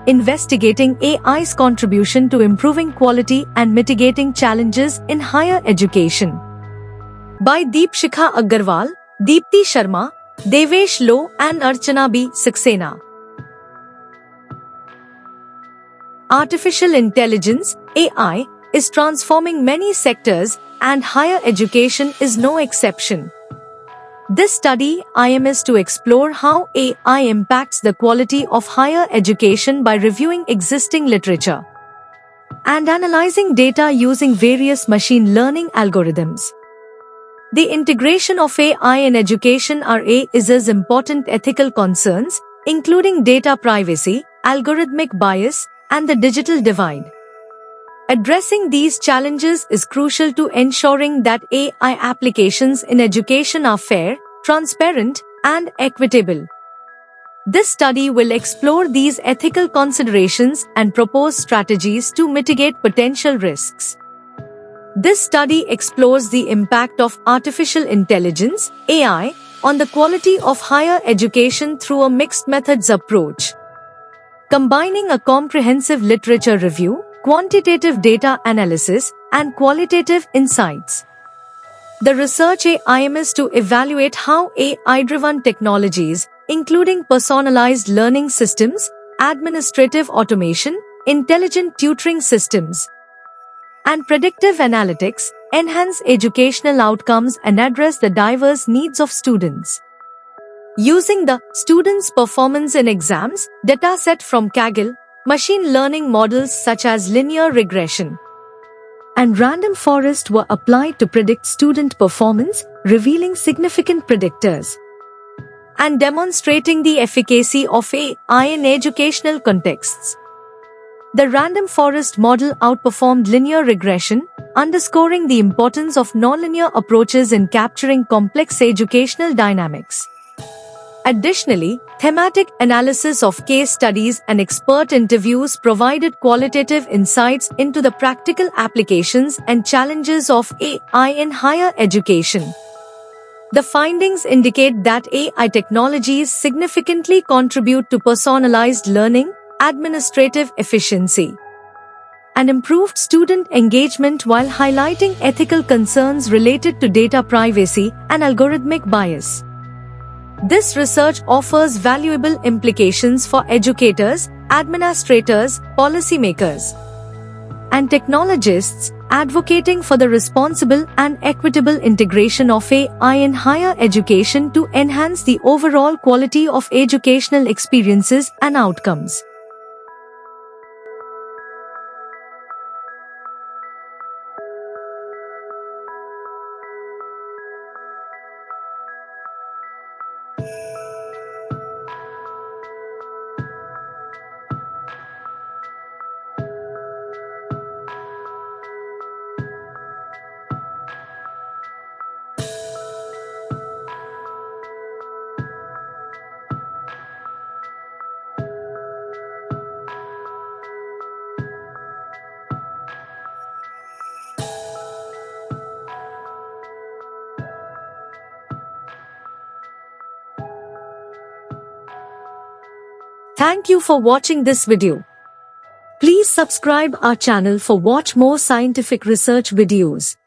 investigating AI's contribution to improving quality and mitigating challenges in higher education. By Deepshikha Agarwal, Deepti Sharma, Devesh Loh and Archana B. Saxena. Artificial intelligence, AI, is transforming many sectors, and higher education is no exception. This study aims to explore how AI impacts the quality of higher education by reviewing existing literature and analyzing data using various machine learning algorithms. The integration of AI in education raises important ethical concerns, including data privacy, algorithmic bias, and the digital divide. Addressing these challenges is crucial to ensuring that AI applications in education are fair, transparent, and equitable. This study will explore these ethical considerations and propose strategies to mitigate potential risks. This study explores the impact of artificial intelligence, AI, on the quality of higher education through a mixed methods approach. Combining a comprehensive literature review, quantitative data analysis, and qualitative insights. The research aims to evaluate how AI-driven technologies, including personalized learning systems, administrative automation, intelligent tutoring systems, and predictive analytics, enhance educational outcomes and address the diverse needs of students. Using the Students' Performance in Exams dataset from Kaggle, machine learning models such as linear regression and random forest were applied to predict student performance, revealing significant predictors and demonstrating the efficacy of AI in educational contexts. The random forest model outperformed linear regression, underscoring the importance of nonlinear approaches in capturing complex educational dynamics. Additionally, thematic analysis of case studies and expert interviews provided qualitative insights into the practical applications and challenges of AI in higher education. The findings indicate that AI technologies significantly contribute to personalized learning, administrative efficiency, and improved student engagement while highlighting ethical concerns related to data privacy and algorithmic bias. This research offers valuable implications for educators, administrators, policymakers, and technologists, advocating for the responsible and equitable integration of AI in higher education to enhance the overall quality of educational experiences and outcomes. Thank you for watching this video. Please subscribe our channel for watch more scientific research videos.